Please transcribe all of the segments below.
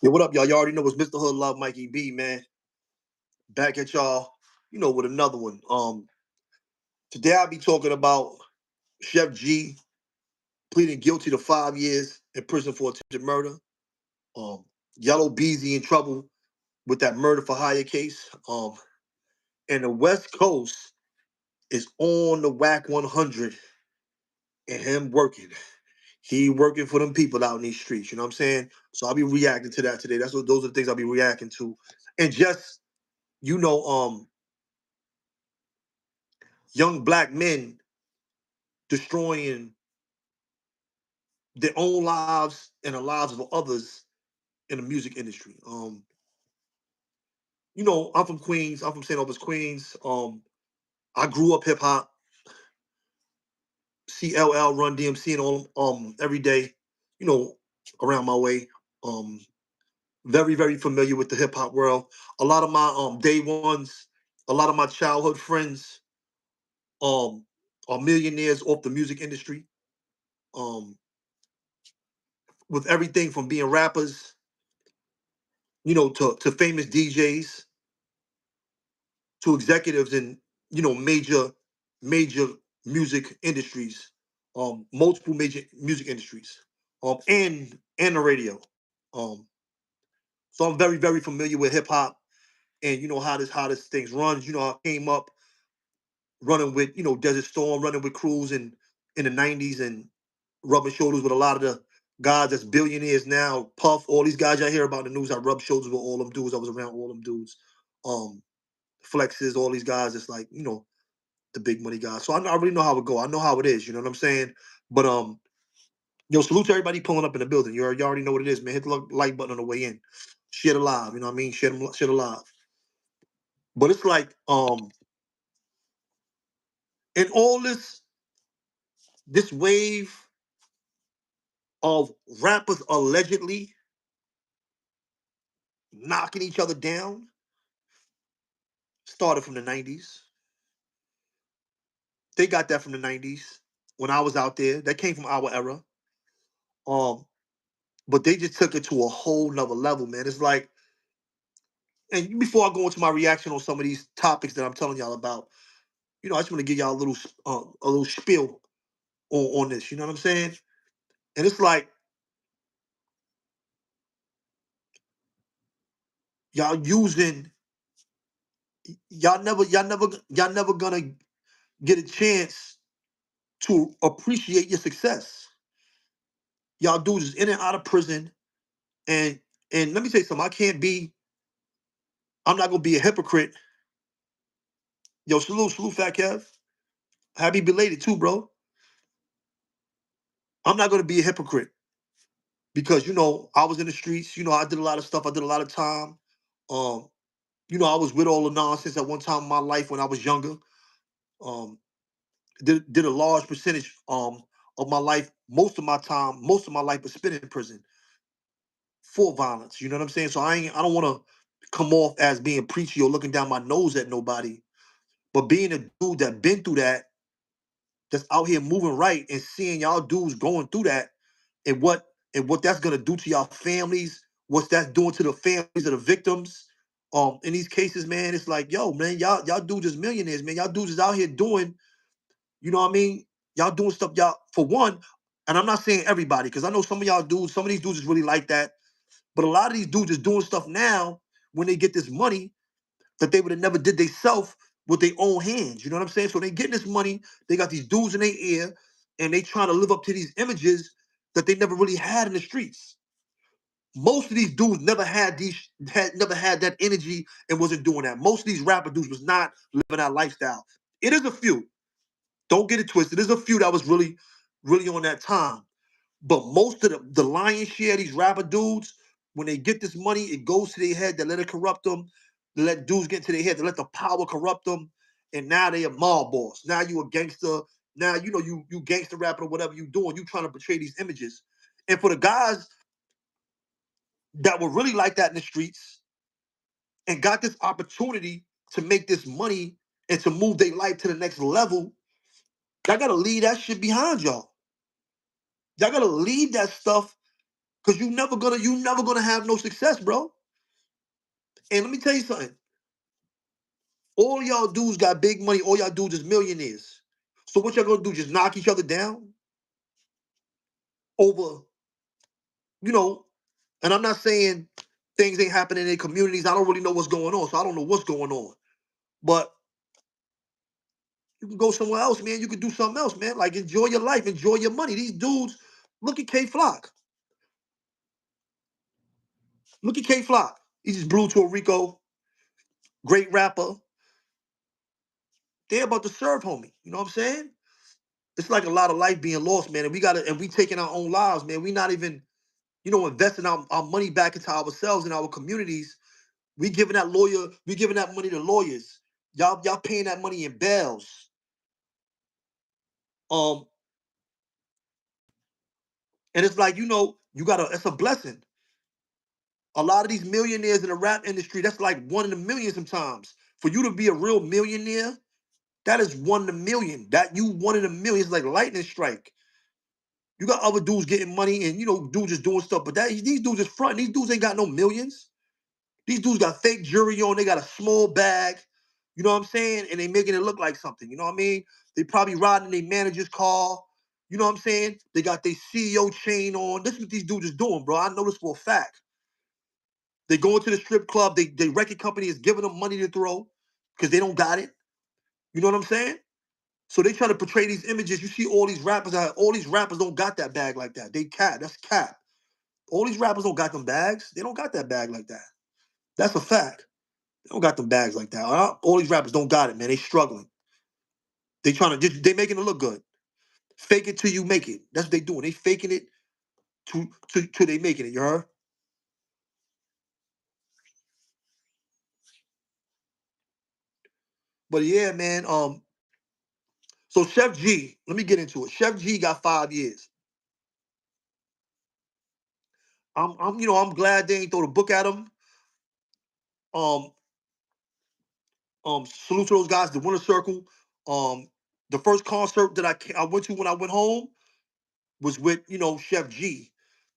Yo, what up, y'all? Y'all already know it's Mr. Hood Love Mikey B, man. Back at y'all, with another one. Today I'll be talking about Chef G pleading guilty to 5 years in prison for attempted murder. Um, Yellow Beezy in trouble with that murder for hire case. And the West Coast is on the Wack 100 and him working. He working for them people out in these streets. You know what I'm saying? So I'll be reacting to that today. Those are the things I'll be reacting to. And just you know, um, young black men destroying their own lives and the lives of others in the music industry. I'm from Queens. I'm from St. Albans, Queens. I grew up hip hop, CLL, Run DMC, and all every day. You know, around my way. Um, Very very familiar with the hip hop world. A lot of my day ones, a lot of my childhood friends um are millionaires off the music industry. Um, with everything from being rappers, to famous DJs, to executives in major music industries, multiple major music industries, and the radio. Um, so I'm very very familiar with hip hop and how this things runs. I came up running with Desert Storm, running with crews in the '90s and rubbing shoulders with a lot of the guys that's billionaires now. Puff, all these guys y'all hear about in the news. I rubbed shoulders with all them dudes. I was around all them dudes. Um, Flexes, all these guys. It's like the big money guys. So I already know how it go. I know how it is. You know what I'm saying? But salute to everybody pulling up in the building. You already know what it is, man. Hit the like button on the way in. Share it alive. You know what I mean? Share it alive. But it's like in all this wave of rappers allegedly knocking each other down started from the '90s. They got that from the '90s when I was out there. That came from our era. Um, but they just took it to a whole nother level, man. It's like, and before I go into my reaction on some of these topics that I'm telling y'all about, I just want to give y'all a little spiel on this. You know what I'm saying? And it's like y'all using y'all never gonna get a chance to appreciate your success. Y'all dudes is in and out of prison, and let me tell you something. I'm not gonna be a hypocrite. Yo, salute, Fat Kev. Happy belated too, bro. I'm not gonna be a hypocrite because I was in the streets. I did a lot of stuff. I did a lot of time. Um, I was with all the nonsense at one time in my life when I was younger. Um, did a large percentage of my life, most of my life was spent in prison for violence. You know what I'm saying? So I don't want to come off as being preachy or looking down my nose at nobody, but being a dude that been through that, that's out here moving right and seeing y'all dudes going through that, and what that's gonna do to y'all families, what that's doing to the families of the victims. In these cases, man, it's like, yo, man, y'all dudes is millionaires, man. Y'all dudes is out here doing, you know what I mean? Y'all doing stuff, y'all, for one, and I'm not saying everybody, because I know some of y'all dudes, some of these dudes is really like that. But a lot of these dudes is doing stuff now when they get this money that they would have never did themselves with their own hands. You know what I'm saying? So they getting this money, they got these dudes in their ear, and they trying to live up to these images that they never really had in the streets. Most of these dudes never had that energy and wasn't doing that. Most of these rapper dudes was not living that lifestyle. It is a few. Don't get it twisted. There's a few that was really, really on that time. But most of the lion's share of these rapper dudes, when they get this money, it goes to their head. They let it corrupt them. They let dudes get into their head. They let the power corrupt them. And now they a mob boss. Now you a gangster. Now you gangster rapper or whatever you doing. You trying to portray these images. And for the guys that were really like that in the streets and got this opportunity to make this money and to move their life to the next level, y'all gotta leave that shit behind y'all. Y'all gotta leave that stuff Cause you never gonna have no success, bro. And let me tell you something. All y'all dudes got big money. All y'all dudes is millionaires. So what y'all gonna do? Just knock each other down over, you know? And I'm not saying things ain't happening in their communities. I don't really know what's going on, so I don't know what's going on. But you can go somewhere else, man. You can do something else, man. Like enjoy your life, enjoy your money. These dudes, look at K Flock. Look at K Flock. He just blew to a Rico, great rapper. They're about to serve, homie. You know what I'm saying? It's like a lot of life being lost, man. And we taking our own lives, man. We not even, investing our money back into ourselves and our communities. We giving that money to lawyers. Y'all paying that money in bails. Um, and it's like, it's a blessing. A lot of these millionaires in the rap industry, that's like one in a million sometimes. For you to be a real millionaire, that is one in a million. That you one in a million is like lightning strike. You got other dudes getting money and dudes just doing stuff, but these dudes is front. These dudes ain't got no millions. These dudes got fake jewelry on. They got a small bag. You know what I'm saying? And they making it look like something. You know what I mean? They probably riding their manager's car. You know what I'm saying? They got their CEO chain on. This is what these dudes is doing, bro. I know this for a fact. They go into the strip club. They record company is giving them money to throw because they don't got it. You know what I'm saying? So they try to portray these images. You see all these rappers all these rappers don't got that bag like that. They cap. That's cap. All these rappers don't got them bags. They don't got that bag like that. That's a fact. They don't got them bags like that. All these rappers don't got it, man. They struggling. They making it look good. Fake it till you make it. That's what they doing. They faking it to they making it. You heard? But yeah, man. So Chef G, let me get into it. Chef G got 5 years. I'm glad they ain't throw the book at him. Um, salute to those guys. The Winner Circle. Um, the first concert that I went to when I went home was with Chef G.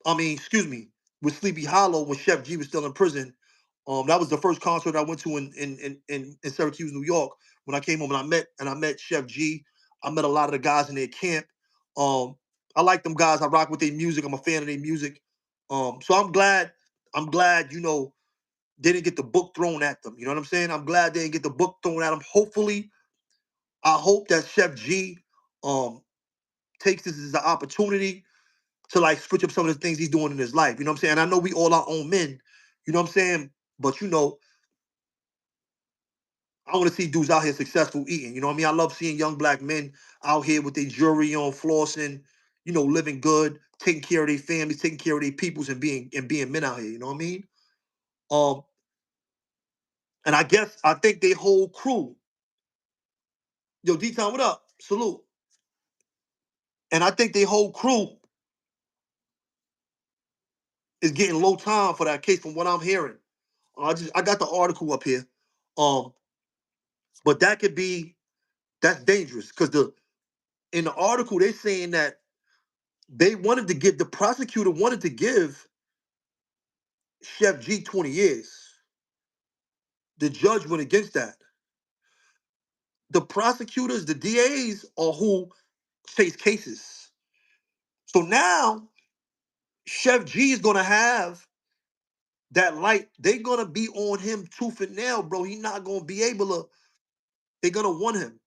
I mean, excuse me, with Sleepy Hollow when Chef G was still in prison. That was the first concert I went to in Syracuse, New York. When I came home and I met Chef G. I met a lot of the guys in their camp. Um, I like them guys. I rock with their music. I'm a fan of their music. So I'm glad. They didn't get the book thrown at them. You know what I'm saying? I'm glad they didn't get the book thrown at them. Hopefully, I hope that Chef G um takes this as an opportunity to like switch up some of the things he's doing in his life. You know what I'm saying? And I know we all our own men. You know what I'm saying? But I want to see dudes out here successful eating. You know what I mean? I love seeing young black men out here with their jewelry on, flossing, living good, taking care of their families, taking care of their peoples, and being men out here. You know what I mean? Um, and I think they whole crew. Yo, D-Town, what up? Salute. And I think they whole crew is getting low time for that case from what I'm hearing. I got the article up here. Um, but that's dangerous because in the article they're saying that the prosecutor wanted to give Chef G 20 years. The judge went against that. The prosecutors, the DAs are who face cases. So now Chef G is gonna have that light. They're gonna be on him tooth and nail, bro. He's not gonna be able to. They're gonna want him.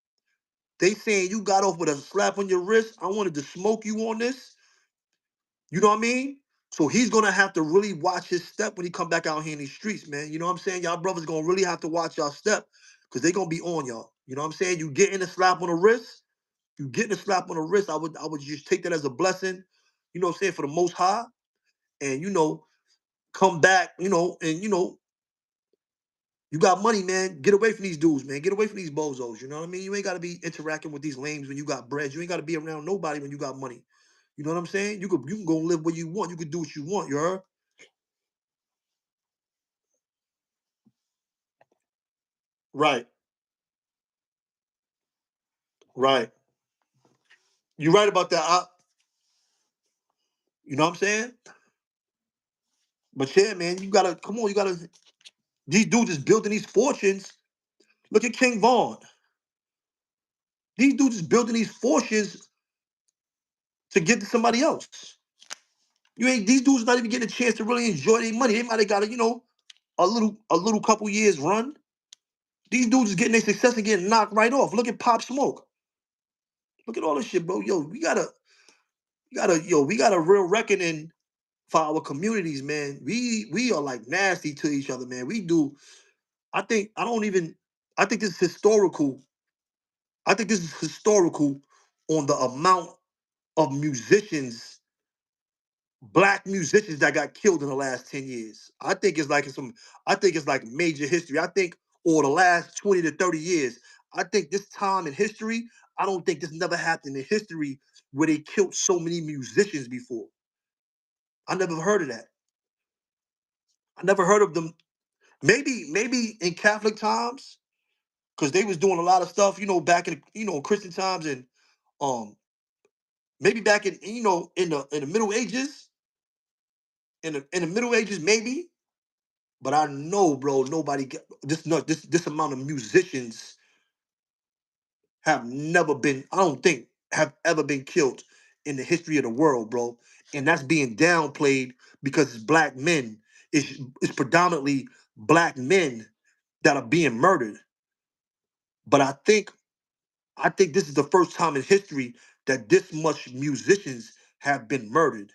They saying you got off with a slap on your wrist. I wanted to smoke you on this. You know what I mean? So he's gonna have to really watch his step when he come back out here in these streets, man. You know what I'm saying? Y'all brothers gonna really have to watch y'all step because they gonna be on y'all. You know what I'm saying? You getting a slap on the wrist, you getting a slap on the wrist. I would just take that as a blessing, you know what I'm saying, for the most high. And come back, and you got money, man. Get away from these dudes, man. Get away from these bozos. You know what I mean? You ain't gotta be interacting with these lames when you got bread. You ain't gotta be around nobody when you got money. You know what I'm saying? You can go live where you want. You can do what you want, you heard? Right, right. You're right about that. You know what I'm saying? But yeah, man, you gotta come on. You gotta. These dudes is building these fortunes. Look at King Vaughn. These dudes is building these fortunes to give to somebody else. You ain't these dudes not even getting a chance to really enjoy their money. They might have got a little couple years run. These dudes is getting their success and getting knocked right off. Look at Pop Smoke. Look at all this shit, bro. Yo, we got a real reckoning for our communities, man. We are like nasty to each other, man. We do. I think this is historical. I think this is historical on the amount of musicians, black musicians that got killed in the last 10 years. I think it's like major history. I think or the last 20 to 30 years. I think this time in history, I don't think this never happened in history where they killed so many musicians before. I never heard of that. I never heard of them. Maybe in Catholic times, because they was doing a lot of stuff, back in Christian times, and um maybe back in in the Middle Ages, in the Middle Ages maybe. But I know, bro, nobody get this. No, this amount of musicians have never been. I don't think have ever been killed in the history of the world, bro. And that's being downplayed because it's black men. It's predominantly black men that are being murdered. But I think this is the first time in history that this much musicians have been murdered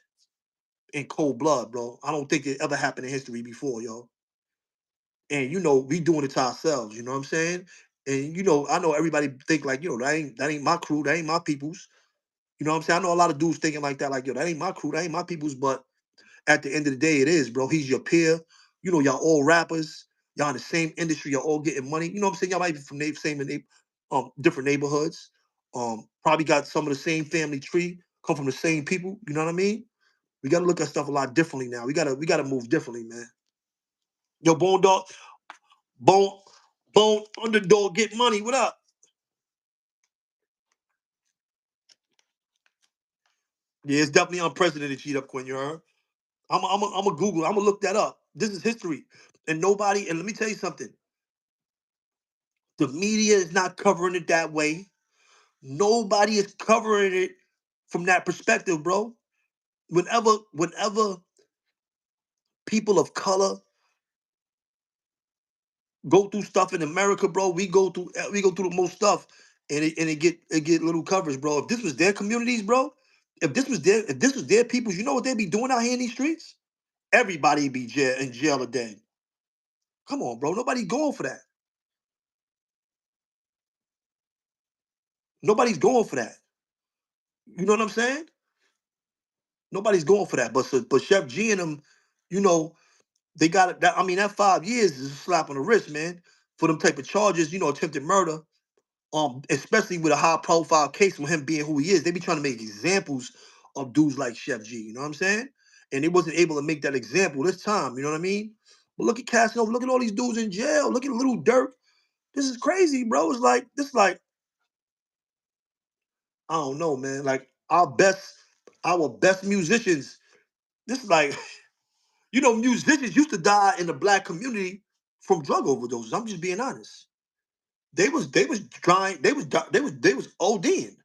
in cold blood, bro. I don't think it ever happened in history before, yo. And we doing it to ourselves. You know what I'm saying? And I know everybody think like, that ain't my crew, that ain't my peoples. You know what I'm saying? I know a lot of dudes thinking like that, like, yo, that ain't my crew, that ain't my peoples. But at the end of the day, it is, bro. He's your peer. Y'all all rappers. Y'all in the same industry. Y'all all getting money. You know what I'm saying? Y'all might be from different neighborhoods. Probably got some of the same family tree. Come from the same people. You know what I mean? We got to look at stuff a lot differently now. We gotta move differently, man. Yo, Bone Dog, Bone, Bone Underdog, get money. What up? Yeah, it's definitely unprecedented cheat up, Quinn. You heard? I'm a Google. I'm gonna look that up. This is history, and nobody. And let me tell you something. The media is not covering it that way. Nobody is covering it from that perspective, bro. Whenever people of color go through stuff in America, bro, we go through the most stuff, and it get little coverage, bro. If this was their communities, bro, if this was their people, you know what they'd be doing out here in these streets? Everybody be in jail or dead. Come on, bro. Nobody's going for that. Nobody's going for that. You know what I'm saying? Nobody's going for that. But Chef G and them, you know, they got it. I mean, that 5 years is a slap on the wrist, man, for them type of charges. Attempted murder. Especially with a high profile case with him being who he is, they be trying to make examples of dudes like Chef G. You know what I'm saying? And they wasn't able to make that example this time. You know what I mean? But look at Casanova. Look at all these dudes in jail. Look at Little Dirk. This is crazy, bro. It's like this. Like I don't know, man. Like our best musicians. This is like musicians used to die in the black community from drug overdoses. I'm just being honest. They was trying. They was ODing.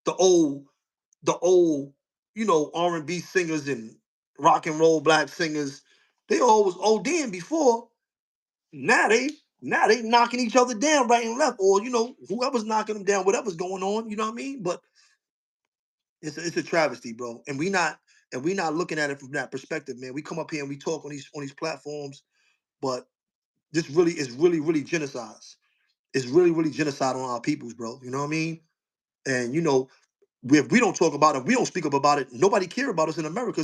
The old R&B singers and rock and roll black singers, they all was ODing before. Now they knocking each other down right and left, or whoever's knocking them down, whatever's going on. You know what I mean? But it's a travesty, bro. And we not looking at it from that perspective, man. We come up here and we talk on these platforms, but this really is really genocide. It's really genocide on our peoples, bro. You know what I mean? And if we don't talk about it, we don't speak up about it, nobody care about us in America.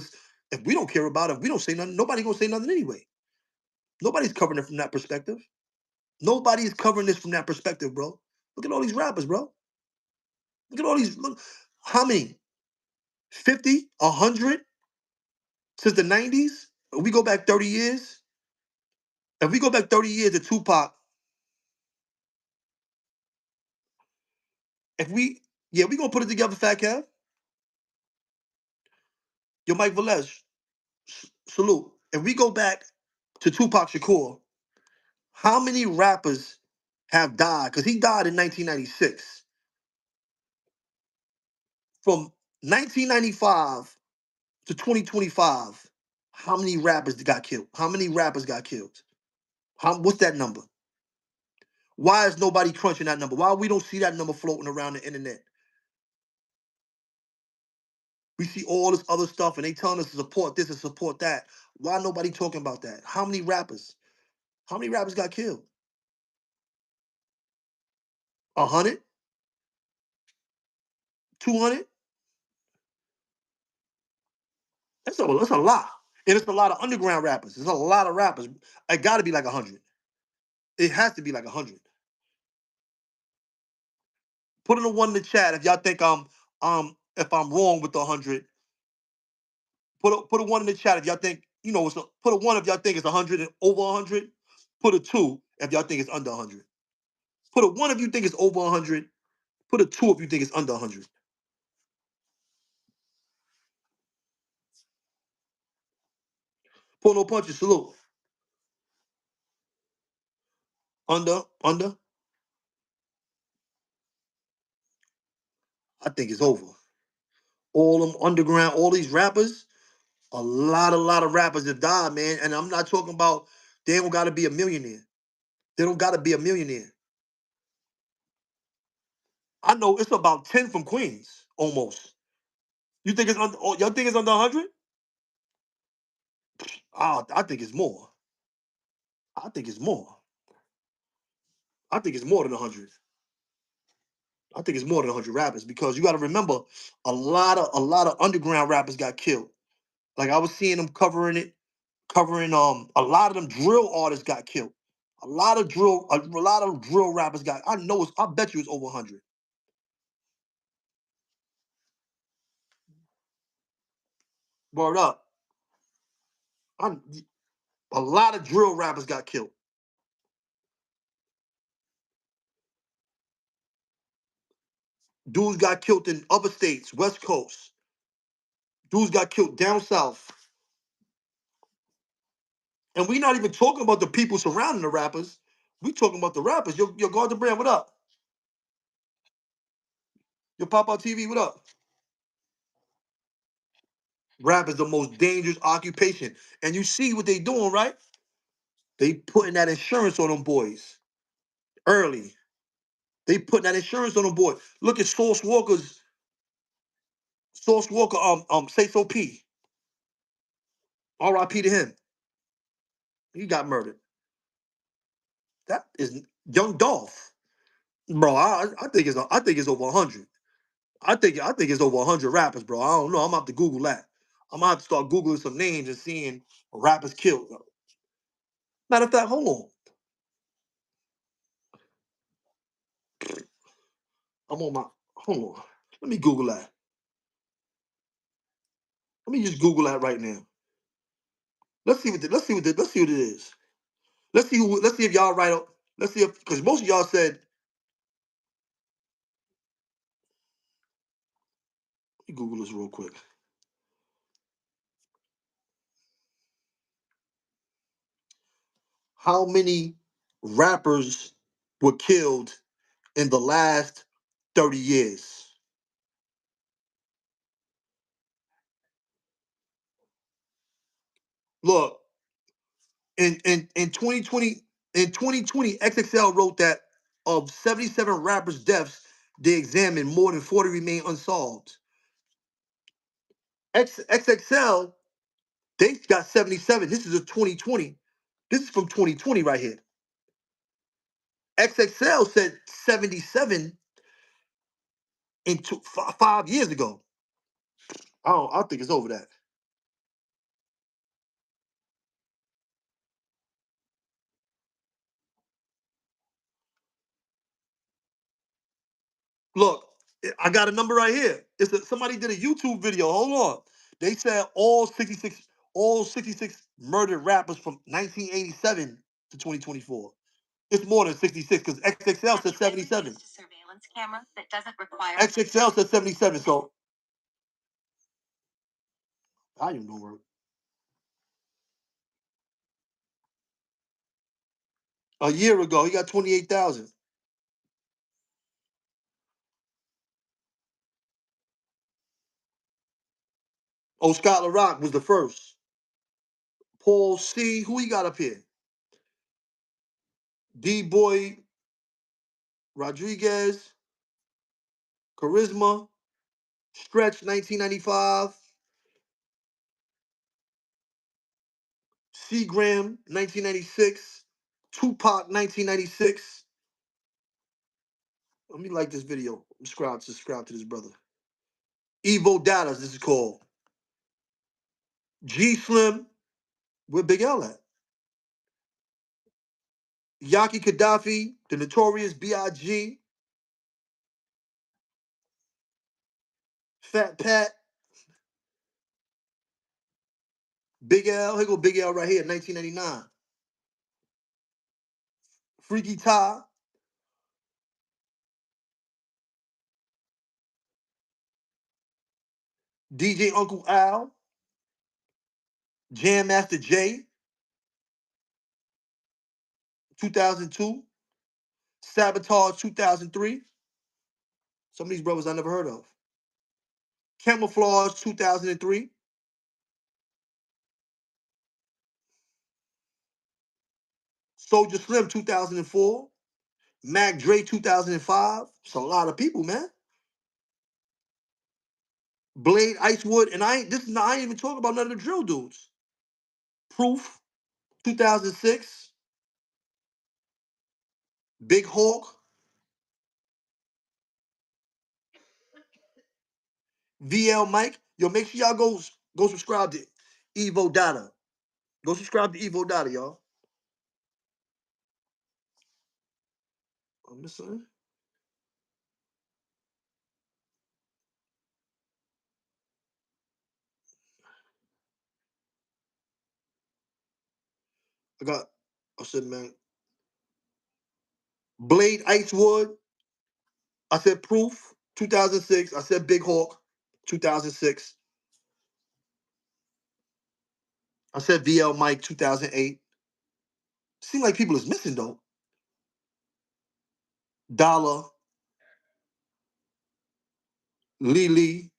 If we don't care about it, if we don't say nothing, nobody gonna say nothing anyway. Nobody's covering it from that perspective. Nobody's covering this from that perspective, bro. Look at all these rappers, bro. Look at all these. Look, how many? 50, 100 since the 90s? If we go back 30 years, if we go back 30 years to Tupac, if we, yeah, we gonna put it together, Fat Kev. Yo, Mike Velez, salute. if we go back to Tupac Shakur, how many rappers have died? Because he died in 1996. From 1995 to 2025, how many rappers got killed? How many rappers got killed? What's that number? Why is nobody crunching that number? Why we don't see that number floating around the internet? We see all this other stuff and they telling us to support this and support that. Why nobody talking about that? How many rappers? How many rappers got killed? 100? 200? That's a lot. And it's a lot of underground rappers. There's a lot of rappers. It got to be like 100. It has to be like 100. Put in the one in the chat if y'all think if I'm wrong with the 100. Put a one in the chat if y'all think put a one if y'all think it's 100 and over 100. Put a two if y'all think it's under 100. Put a one if you think it's over 100. Put a two if you think it's under 100. Pull no punches. Salute. Under. I think it's over. All them underground, all these rappers, a lot of rappers have died, man. And I'm not talking about they don't got to be a millionaire. They don't got to be a millionaire. I know it's about 10 from Queens, almost. You think it's under? Y'all think it's under 100? I think it's more. I think it's more. I think it's more than 100. I think it's more than 100 rappers because you got to remember, a lot of underground rappers got killed. Like I was seeing them covering a lot of them drill artists got killed. A lot of drill rappers got. I bet you it's over 100. Word up. I, a lot of drill rappers got killed. Dudes got killed in other states, West Coast. Dudes got killed down south. And we not even talking about the people surrounding the rappers. We talking about the rappers. Your guard the brand, what up? Your Pop Out TV, what up? Rap is the most dangerous occupation. And you see what they doing, right? They putting that insurance on them boys early. They putting that insurance on them boys. Look at Source Walker, Say So P. R.I.P. to him. He got murdered. That is Young Dolph. Bro, I think it's over 100. I think it's over 100 rappers, bro. I don't know. I'm gonna have to Google that. I'm gonna have to start Googling some names and seeing rappers killed. Matter of fact, hold on. I'm on my hold on. Let me Google that. Let me just Google that right now. Let's see what it is. Let's see if y'all right up. Let's see if because most of y'all said let me Google this real quick. How many rappers were killed in the last 30 years? Look, in 2020, XXL wrote that of 77 rappers' deaths they examined, more than 40 remain unsolved. XXL, they got 77. This is a 2020. This is from 2020 right here. XXL said 77 in 5 years ago. I think it's over that. Look, I got a number right here. Somebody did a YouTube video. Hold on. They said all 66 murdered rappers from 1987 to 2024. It's more than 66 because XXL said 77. Surveillance camera that doesn't require XXL said 77. So I don't know where. A year ago, he got 28,000. Oh, Scott LaRock was the first. Paul C. Who he got up here? D Boy Rodriguez, Charisma, Stretch 1995, Seagram 1996, Tupac 1996. Let me like this video. Subscribe to this brother. Evo Data, this is called. G Slim, where Big L at? Yaki Gaddafi, the Notorious B.I.G., Fat Pat, Big L. Here go Big L right here, 1999. Freaky Ty, DJ Uncle Al, Jam Master J, 2002, Sabotage 2003. Some of these brothers I never heard of. Camouflage 2003. Soldier Slim 2004. Mac Dre 2005. It's a lot of people, man. Blade Icewood, and I ain't even talking about none of the drill dudes. Proof 2006. Big Hawk, VL Mike. Yo, make sure y'all go subscribe to Evo Data. Go subscribe to Evo Data, y'all. I'm just saying. I said, man, Blade Icewood. I said Proof, 2006. I said Big Hawk, 2006. I said VL Mike, 2008. Seems like people is missing, though. Dollar, Lily,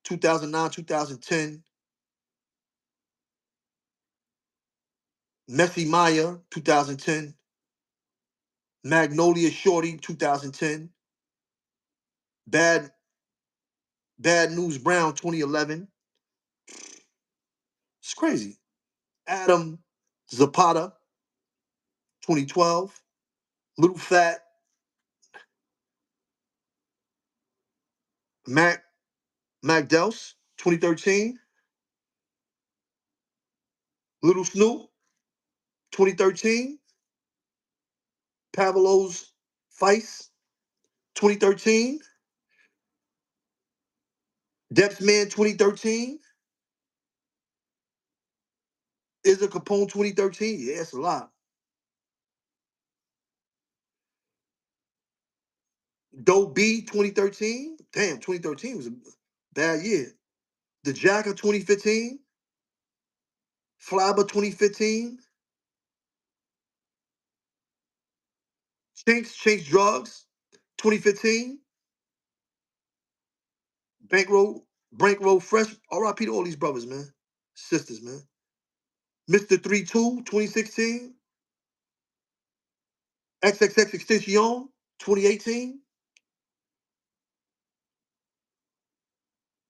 2009, 2010. Messy Maya, 2010. Magnolia Shorty, 2010. Bad Bad News Brown, 2011. It's crazy. Adam Zapata, 2012. Little Fat, Mac Dels, 2013. Little Snoop, 2013. Pavlos Feist, 2013. Depths Man, 2013. Izza Capone, 2013. Yeah, it's a lot. Dope B, 2013. Damn, 2013 was a bad year. The Jacker, 2015. Flabber, 2015. Chinks Drugs, 2015. Bankroll Fresh. RIP to all these brothers, man. Sisters, man. Mr. 32, 2016. XXX Extension, 2018.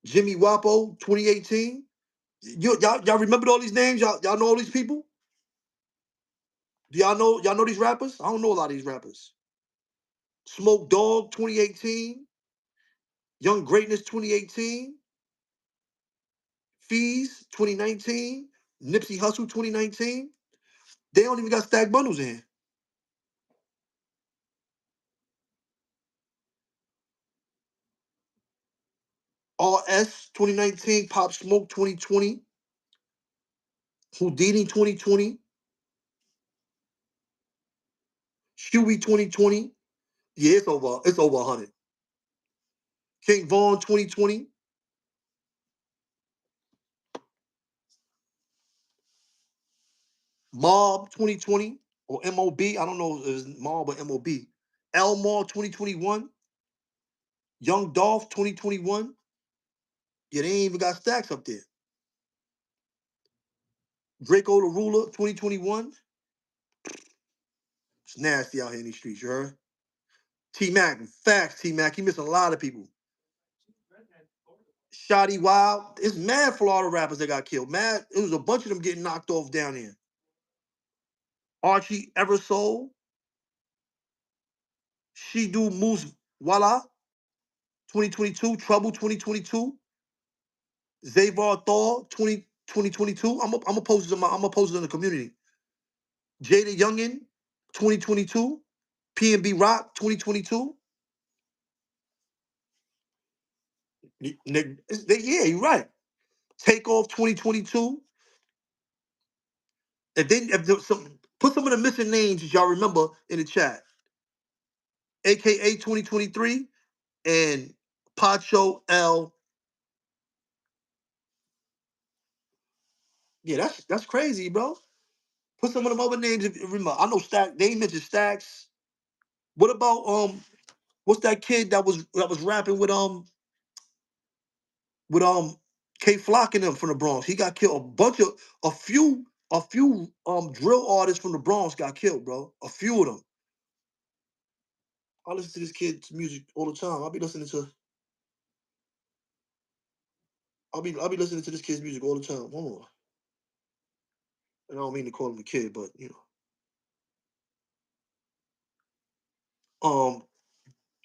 Jimmy Wapo, 2018. Y'all remember all these names? Y'all know all these people? Do y'all know these rappers? I don't know a lot of these rappers. Smoke Dogg, 2018. Young Greatness, 2018. Fees, 2019. Nipsey Hussle, 2019. They don't even got stack bundles in. RS, 2019. Pop Smoke, 2020. Houdini, 2020. Huey, 2020. Yeah, it's over 100. King Vaughn, 2020. Mob, 2020. or MOB. I don't know if it's Mall, but MOB. Elmore 2021. Young Dolph 2021. Yeah, they ain't even got stacks up there. Draco the Ruler 2021. It's nasty out here in these streets, you heard? T Mac, facts, T Mac. He missing a lot of people. Shotty Wild. It's mad Florida rappers that got killed. Mad. It was a bunch of them getting knocked off down here. Archie Eversoul. She Do Moose Walla 2022. Trouble 2022. Zavar Thor 2022. I'm gonna post it in the community. Jada Youngin 2022. P&B Rock 2022. Yeah, you're right. Takeoff 2022. And then put some of the missing names that y'all remember in the chat. AKA 2023 and Pacho L. Yeah, that's crazy, bro. Put some of them other names. If you remember, I know Stack. They ain't mentioned Stacks. What about what's that kid that was rapping with K Flock and them from the Bronx? He got killed. A few drill artists from the Bronx got killed, bro. A few of them. I listen to this kid's music all the time. I'll be listening to this kid's music all the time. Hold on. And I don't mean to call him a kid, but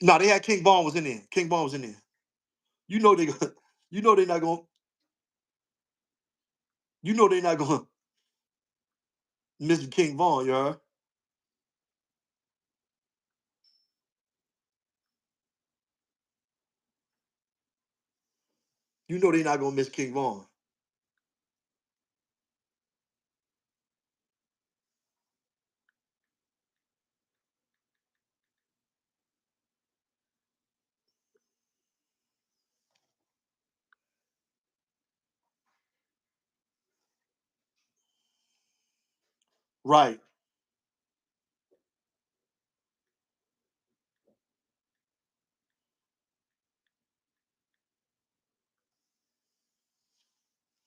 nah, they had King Von was in there. King Von was in there. You know they gonna, you know they not gonna, you know they not gonna miss King Von, you heard? You know they not gonna miss King Von. Right.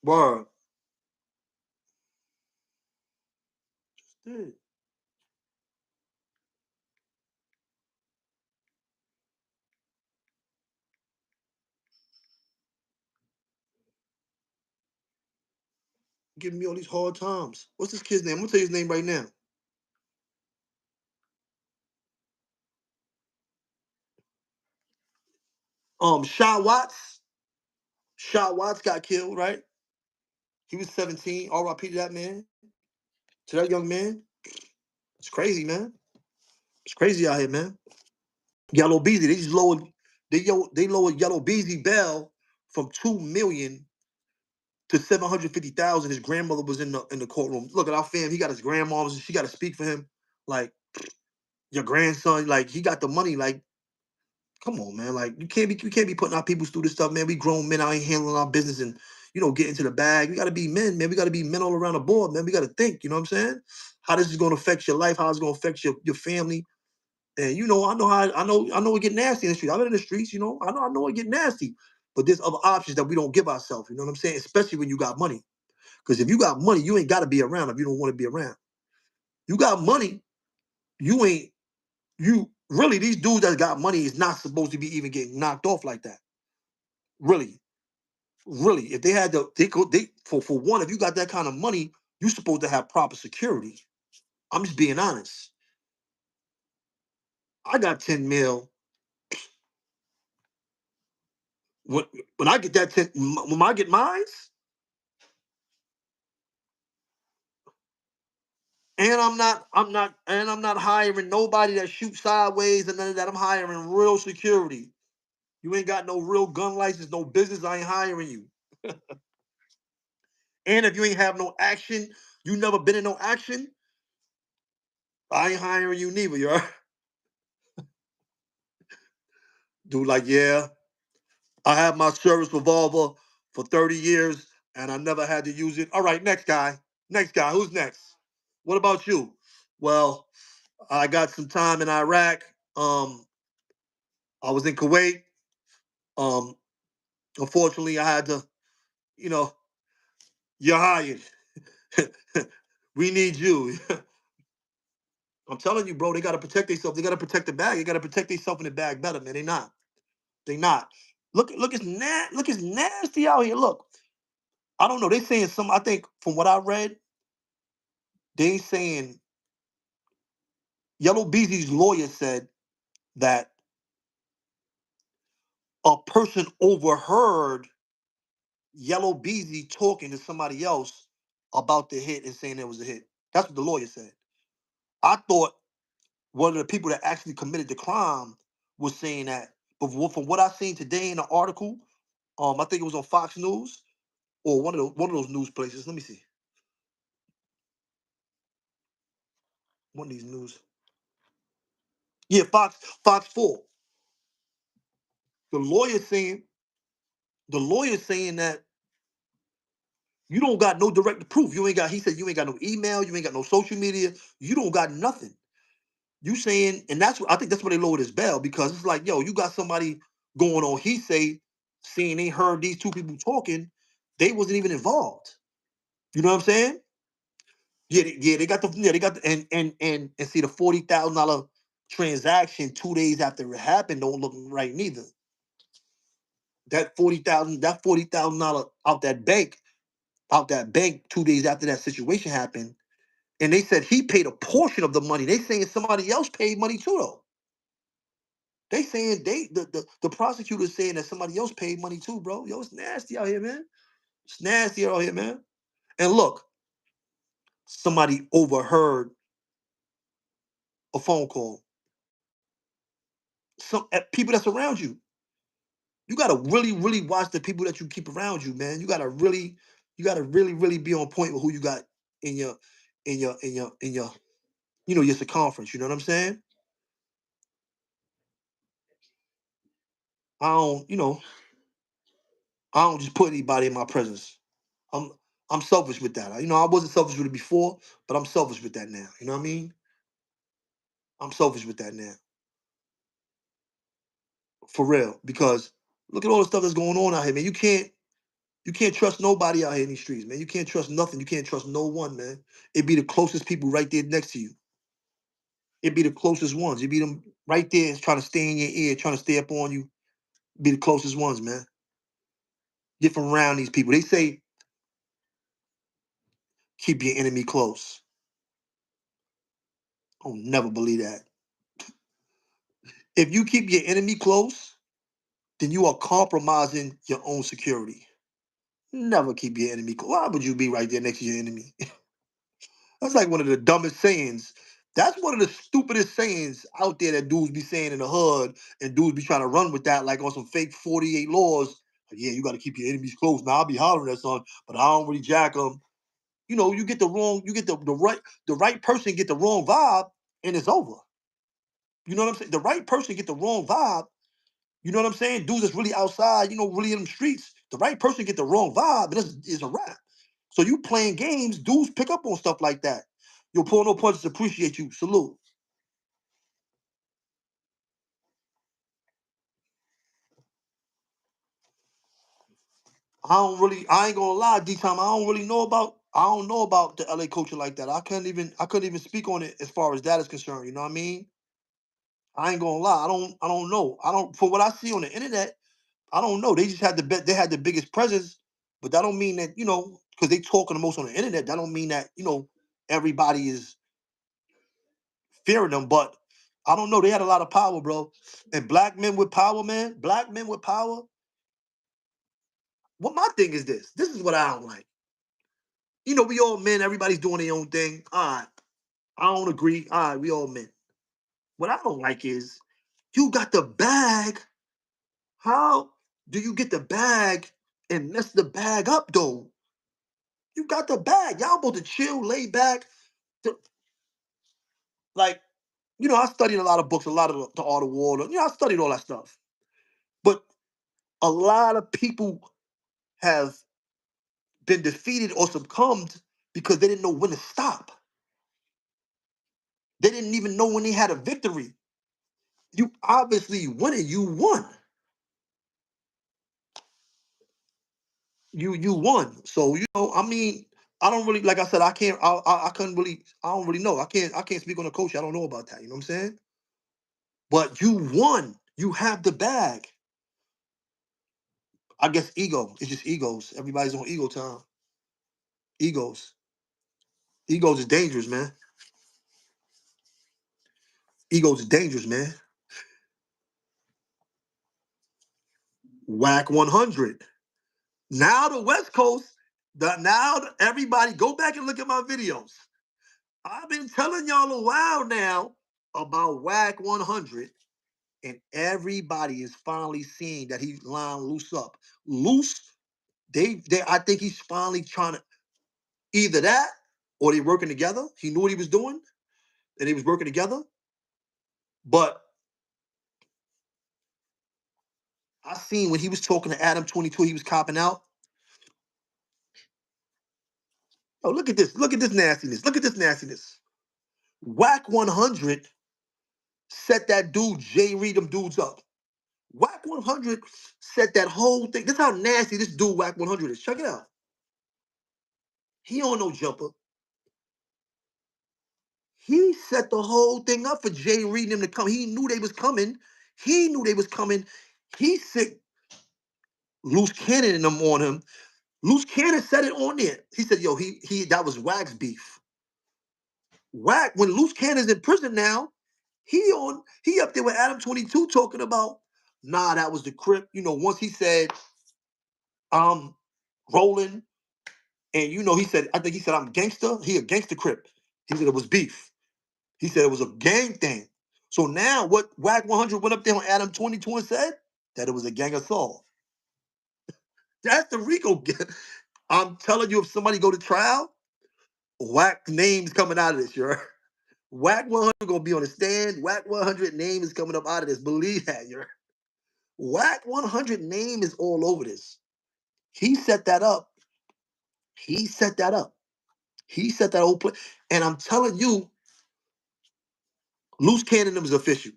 Word. Dude, giving me all these hard times. What's this kid's name? I'm gonna tell you his name right now. Shaw Watts. Shaw Watts got killed, right? He was 17. R.I.P. to that man. To that young man. It's crazy, man. It's crazy out here, man. Yellow Beezy, they lowered Yellow Beezy bail from 2 million to 750,000. His grandmother was in the courtroom. Look at our fam. He got his grandma. She got to speak for him. Like your grandson. Like he got the money. Like come on, man. Like you can't be putting our people through this stuff, man. We grown men out here handling our business and get into the bag. We got to be men, man. We got to be men all around the board, man. We got to think. You know what I'm saying? How this is going to affect your life? How it's going to affect your family? And I know it get nasty in the streets. I've been in the streets, I know it get nasty. But there's other options that we don't give ourselves. You know what I'm saying? Especially when you got money. Because if you got money, you ain't got to be around if you don't want to be around. You got money, you ain't you really these dudes that got money is not supposed to be even getting knocked off like that. Really, really. If they had they for one, if you got that kind of money, you supposed to have proper security. I'm just being honest. I got 10 mil. When, when I get that 10, when I get mines, and I'm not hiring nobody that shoots sideways and none of that. I'm hiring real security. You ain't got no real gun license, no business, I ain't hiring you. And if you ain't have no action, you never been in no action, I ain't hiring you neither, you heard? Dude, like, yeah, I have my service revolver for 30 years and I never had to use it. All right, next guy. Next guy. Who's next? What about you? Well, I got some time in Iraq. Um, I was in Kuwait. Um, Unfortunately, I had to, you know, you're hired. We need you. I'm telling you, bro, they gotta protect themselves. They gotta protect the bag. They gotta protect themselves in the bag better, man. They not. They not. Look, it's nasty out here. Look, I don't know. They saying some. I think from what I read, they saying Yellow Beezy's lawyer said that a person overheard Yellow Beezy talking to somebody else about the hit and saying it was a hit. That's what the lawyer said. I thought one of the people that actually committed the crime was saying that. But from what I seen today in the article, I think it was on Fox News or one of those news places. Let me see. One of these news. Yeah, Fox 4. The lawyer saying the lawyer saying that you don't got no direct proof. You ain't got. He said you ain't got no email. You ain't got no social media. You don't got nothing. You saying, and that's what I think that's why they lowered his bail because it's like, yo, you got somebody going on. He say, saying they heard these two people talking, they wasn't even involved. You know what I'm saying? Yeah, they got the, and see the $40,000 transaction 2 days after it happened don't look right neither. That $40,000 out that bank 2 days after that situation happened, and they said he paid a portion of the money. They saying somebody else paid money too though. They saying the prosecutor's saying that somebody else paid money too, bro. Yo, it's nasty out here, man. It's nasty out here, man. And look, somebody overheard a phone call. Some people that's around you. You gotta really, really watch the people that you keep around you, man. You gotta really be on point with who you got in your, your circumference. You know what I'm saying? I don't, I don't just put anybody in my presence. I'm, I'm selfish with that. I wasn't selfish with it before, but I'm selfish with that now. You know what I mean? I'm selfish with that now, for real. Because look at all the stuff that's going on out here, man. You can't trust nobody out here in these streets, man. You can't trust nothing. You can't trust no one, man. It be the closest people right there next to you. It be the closest ones. It be them right there trying to stay in your ear, trying to stay up on you. Be the closest ones, man. Get from around these people. They say keep your enemy close. I'll never believe that. If you keep your enemy close, then you are compromising your own security. Never keep your enemy close. Why would you be right there next to your enemy? That's like one of the dumbest sayings. That's one of the stupidest sayings out there that dudes be saying in the hood, and dudes be trying to run with that like on some fake 48 laws. Like, yeah, you got to keep your enemies close. Now I'll be hollering at son, but I don't really jack them. You get the right person get the wrong vibe, and it's over. You know what I'm saying? The right person get the wrong vibe. You know what I'm saying? Dudes that's really outside, really in them streets. The right person get the wrong vibe, and it's a wrap. So you playing games, dudes pick up on stuff like that. Yo, pull no punches, appreciate you. Salute. I ain't gonna lie, D time. I don't know about the LA culture like that. I couldn't even speak on it as far as that is concerned. You know what I mean? I ain't gonna lie. I don't know. I don't for what I see on the internet, I don't know. They just had they had the biggest presence, but that don't mean that, because they talking the most on the internet, that don't mean that, everybody is fearing them. But I don't know. They had a lot of power, bro. And black men with power, man. Black men with power. What my thing is this. This is what I don't like. We all men, everybody's doing their own thing. All right. I don't agree. All right, we all men. What I don't like is you got the bag. How do you get the bag and mess the bag up though? You got the bag. Y'all supposed to chill, lay back. To- like, I studied a lot of books, a lot of the art of war. I studied all that stuff. But a lot of people have been defeated or succumbed because they didn't know when to stop. didn't even know when they had a victory. You obviously winning. You won. You won. So I mean, I don't really like I said. I can't. I couldn't really. I don't really know. I can't speak on the coach. I don't know about that. You know what I'm saying? But you won. You have the bag. I guess ego. It's just egos. Everybody's on ego time. Egos. Egos is dangerous, man. Egos is dangerous, man. Whack 100. Now the West Coast. Everybody go back and look at my videos. I've been telling y'all a while now about Wack 100, and everybody is finally seeing that he's lying loose up. Loose, I think he's finally trying to either that or they working together. He knew what he was doing, and they was working together. But I seen when he was talking to Adam 22, he was copping out. Oh, look at this. Look at this nastiness. Look at this nastiness. Wack 100 set that dude Jay Reed them dudes up. Wack 100 set that whole thing. This is how nasty this dude Wack 100 is. Check it out. He on no jumper. He set the whole thing up for Jay Reed and them to come. He knew they was coming. He knew they was coming. He sick Loose Cannon and them on him. Loose Cannon said it on there. He said, "Yo, he that was Wack's beef." Wack, when Loose Cannon's in prison now, he up there with Adam 22 talking about, nah, that was the Crip. Once he said, I'm rolling, and he said, I think he said I'm gangster. He a gangster Crip. He said it was beef. He said it was a gang thing. So now what Wack 100 went up there on Adam 22 and said? That it was a gang assault. That's the Rico. I'm telling you, if somebody go to trial, Wack names coming out of this, you Wack 100 gonna be on the stand. Wack 100 name is coming up out of this. Believe that, you Wack 100 name is all over this. He set that up. He set that up. He set that whole play. And I'm telling you, Loose Cannon is official.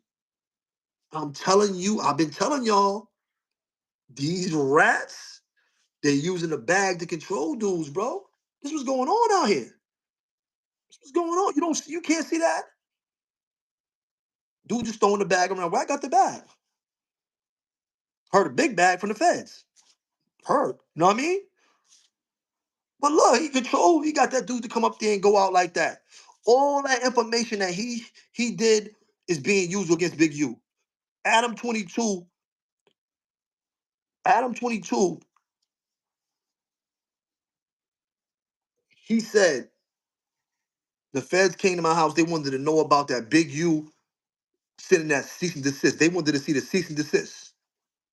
I'm telling you, I've been telling y'all, these rats, they're using the bag to control dudes, bro. This was going on out here. This was going on. You can't see that? Dude just throwing the bag around. Where I got the bag? Heard a big bag from the feds. Heard. You know what I mean? But look, he got that dude to come up there and go out like that. All that information that he did is being used against Big U. Adam 22, Adam 22, he said the feds came to my house. They wanted to know about that Big U sending that cease and desist. They wanted to see the cease and desist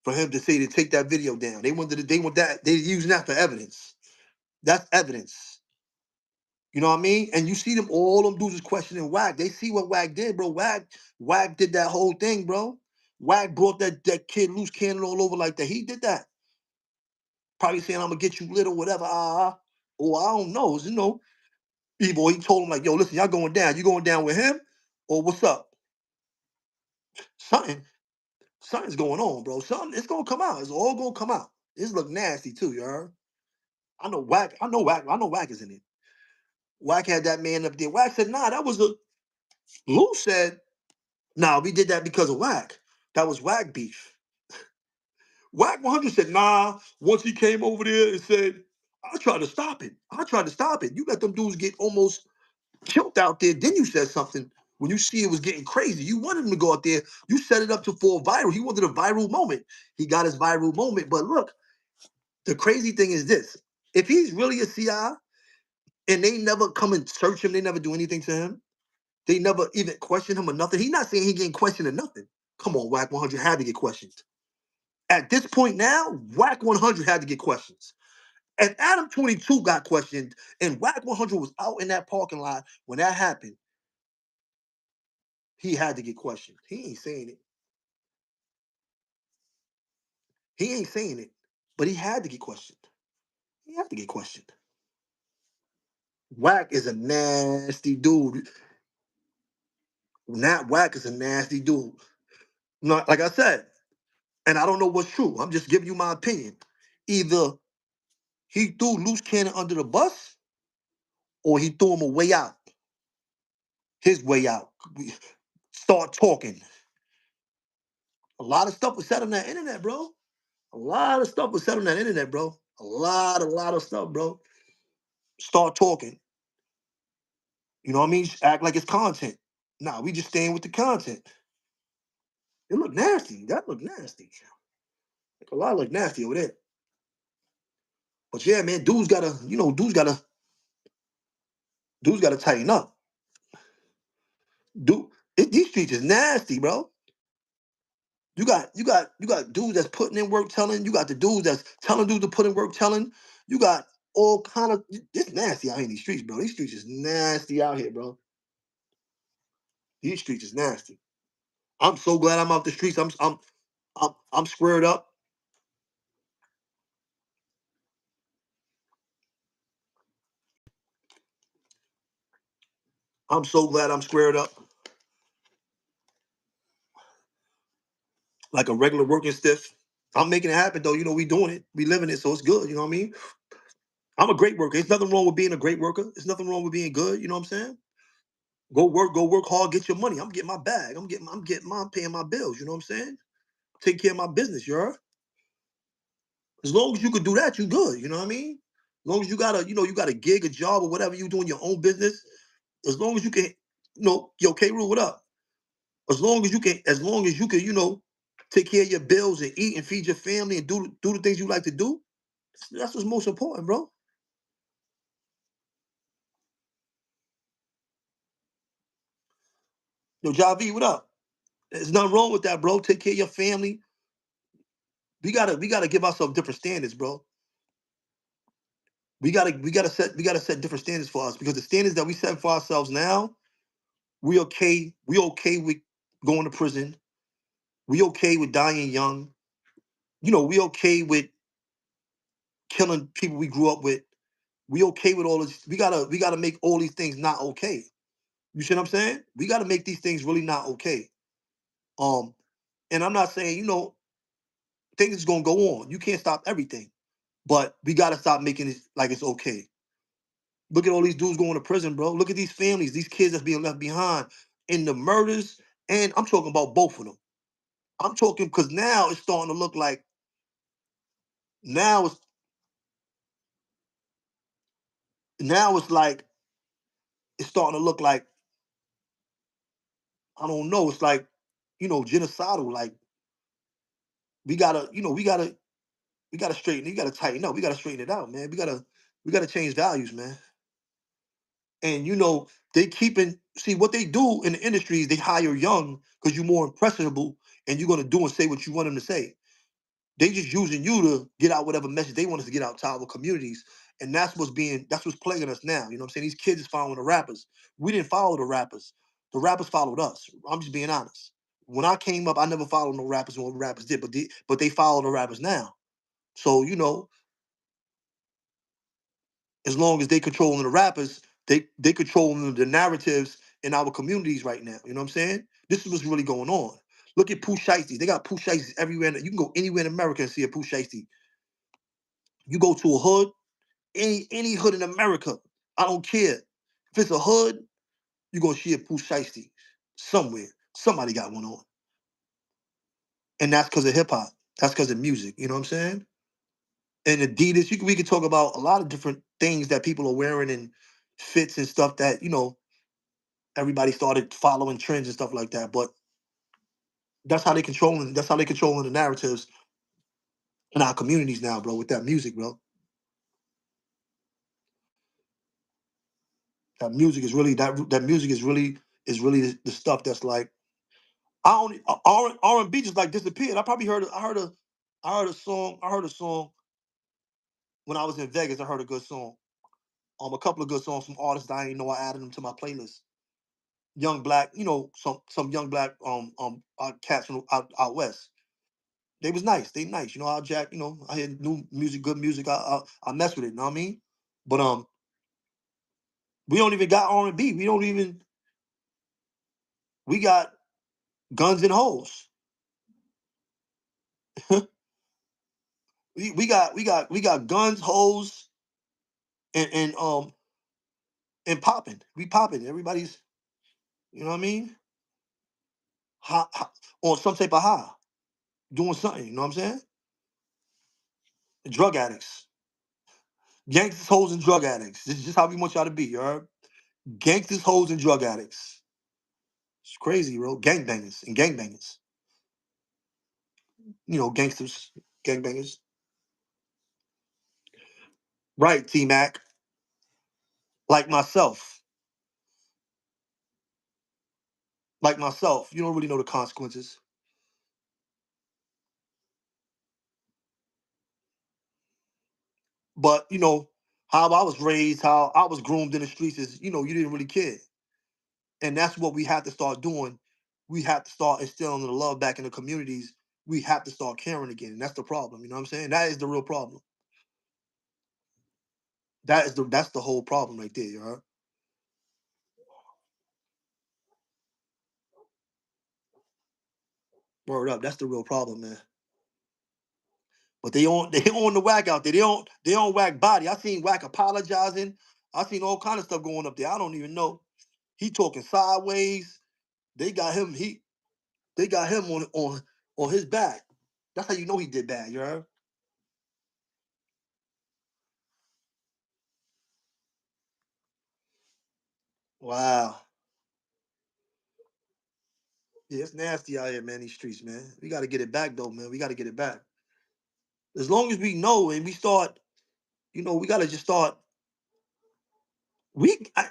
for him to say to take that video down. They want that. They using that for evidence. That's evidence. You know what I mean? And you see them, all them dudes is questioning Wack. They see what Wack did, bro. Wack did that whole thing, bro. Wack brought that kid Loose Cannon all over like that. He did that. Probably saying, I'm gonna get you lit or whatever. Or I don't know. B-boy, he told him, like, yo, listen, y'all going down. You going down with him? Or what's up? Something. Something's going on, bro. Something, it's gonna come out. It's all gonna come out. This look nasty too, you heard? I know Wack. I know Wack is in it. Wack had that man up there. Wack said, nah, that was a Lou said, nah, we did that because of Wack. That was Wack beef. Wack 100 said, nah, once he came over there and said, I tried to stop it. I tried to stop it. You let them dudes get almost killed out there. Then you said something. When you see it was getting crazy, you wanted him to go out there. You set it up for a viral. He wanted a viral moment. He got his viral moment. But look, the crazy thing is this. If he's really a CI and they never come and search him, they never do anything to him, they never even question him or nothing. He's not saying he getting questioned or nothing. Come on, Wack 100 had to get questioned. At this point now, Wack 100 had to get questions. If Adam 22 got questioned and Wack 100 was out in that parking lot when that happened, he had to get questioned. He ain't saying it. He ain't saying it, but he had to get questioned. He had to get questioned. Wack is a nasty dude. Nat Wack is a nasty dude. Like I said, and I don't know what's true. I'm just giving you my opinion. Either he threw loose cannon under the bus, or he threw him a way out. His way out. Start talking. A lot of stuff was said on that internet, bro. A lot of stuff was said on that internet, bro. A lot of stuff, bro. Start talking. You know what I mean? Just act like it's content. Nah, we just staying with the content. It look nasty. That look nasty. Like, a lot look nasty over there. But yeah, man, dudes gotta tighten up. Dude, these streets is nasty, bro. You got dudes that's putting in work telling. You got the dudes that's telling dudes to put in work telling. You got all kind of it's nasty out here in these streets, bro. These streets is nasty out here, bro. These streets is nasty. I'm so glad I'm out the streets. I'm squared up. I'm so glad I'm squared up. Like a regular working stiff. I'm making it happen though. We doing it. We living it, so it's good. You know what I mean? I'm a great worker. There's nothing wrong with being a great worker. There's nothing wrong with being good. You know what I'm saying? Go work hard, get your money. I'm getting my bag. I'm paying my bills. You know what I'm saying? Take care of my business, you heard? As long as you could do that, you good. You know what I mean? As long as you got a gig, a job, or whatever you doing your own business. As long as you can, yo, K Rule, what up? As long as you can, take care of your bills and eat and feed your family and do the things you like to do. That's what's most important, bro. Yo, Javi, what up? There's nothing wrong with that, bro. Take care of your family. We gotta give ourselves different standards, bro. We gotta set different standards for us because the standards that we set for ourselves now, we okay with going to prison. We okay with dying young. We okay with killing people we grew up with. We okay with all this. We gotta make all these things not okay. You see what I'm saying? We gotta make these things really not okay. Um, and I'm not saying, things is gonna go on. You can't stop everything. But we gotta stop making it like it's okay. Look at all these dudes going to prison, bro. Look at these families, these kids that's being left behind in the murders. And I'm talking about both of them. I'm talking because now it's starting to look like now it's now it's like it's starting to look like I don't know. It's like genocidal. Like we gotta straighten. We gotta tighten up. We gotta straighten it out, man. We gotta change values, man. And they keeping see what they do in the industry is they hire young because you're more impressionable and you're gonna do and say what you want them to say. They just using you to get out whatever message they want us to get out to our communities. And that's what's plaguing us now. You know what I'm saying? These kids is following the rappers. We didn't follow the rappers. The rappers followed us. I'm just being honest. When I came up, I never followed no rappers and what rappers did, but they follow the rappers now. So, as long as they controlling the rappers, they controlling the narratives in our communities right now. You know what I'm saying? This is what's really going on. Look at Pooh Shiesty. They got Pooh Shiesties everywhere. You can go anywhere in America and see a Pooh Shiesty. You go to a hood, any hood in America, I don't care. If it's a hood, you're gonna see a Pooh Shiesty somewhere. Somebody got one on. And that's because of hip hop. That's because of music. You know what I'm saying? And Adidas, we could talk about a lot of different things that people are wearing and fits and stuff that, everybody started following trends and stuff like that. But that's how they controlling the narratives in our communities now, bro, with that music, bro. That music is really the stuff that's like I only R&B just like disappeared. I heard a song when I was in Vegas. I heard a good song. A couple of good songs from artists that I didn't know. I added them to my playlist. Young black, some young black cats from out west. They was nice. They nice. I jack. I hear new music, good music. I mess with it. You know what I mean? But we don't even got R&B. We don't even. We got guns and hoes. we got guns, hoes, and popping. We popping. Everybody's, you know what I mean? High, on some type of high, doing something. You know what I'm saying? Drug addicts, gangsters, hoes, and drug addicts. This is just how we want y'all to be. You heard? Gangsters, hoes, and drug addicts. It's crazy, bro. Gangbangers and gangbangers. Gangsters, gangbangers. Right, T Mac. Like myself. Like myself. You don't really know the consequences. But how I was raised, how I was groomed in the streets is, you didn't really care. And that's what we have to start doing. We have to start instilling the love back in the communities. We have to start caring again. And that's the problem. You know what I'm saying? That is the real problem. That's the whole problem right there, you heard? Word up. That's the real problem, man. But they on the Wack out there. They on Wack body. I seen Wack apologizing. I seen all kind of stuff going up there. I don't even know. He talking sideways. They got him. They got him on his back. That's how you know he did bad. You heard? Wow. Yeah, it's nasty out here, man. These streets, man. We got to get it back, though, man. We got to get it back. As long as we know and we start, we got to just start.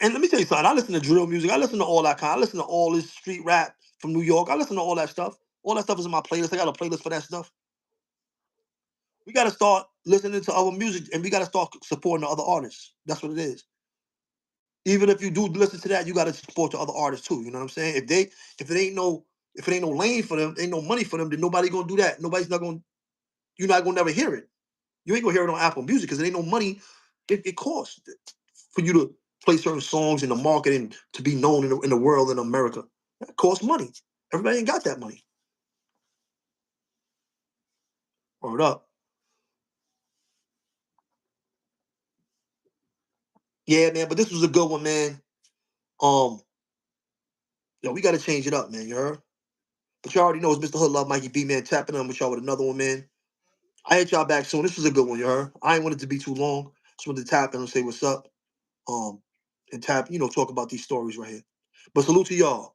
And let me tell you something. I listen to drill music. I listen to all that kind. I listen to all this street rap from New York. I listen to all that stuff. All that stuff is in my playlist. I got a playlist for that stuff. We got to start listening to other music, and we got to start supporting the other artists. That's what it is. Even if you do listen to that, you got to support the other artists too. You know what I'm saying? If it ain't no lane for them, ain't no money for them, then nobody gonna do that. Nobody's not gonna. You're not gonna never hear it. You ain't gonna hear it on Apple Music because it ain't no money. It costs for you to play certain songs in the market and to be known in the world in America. That costs money. Everybody ain't got that money. Word up. Yeah, man. But this was a good one, man. Um, we got to change it up, man. You heard? But you already know it's Mr. Hood Love, Mikey B, man. Tapping on with y'all with another one, man. I hit y'all back soon. This was a good one, you heard? I ain't want it to be too long. Just wanted to tap in and say what's up. Um, and tap, talk about these stories right here. But salute to y'all.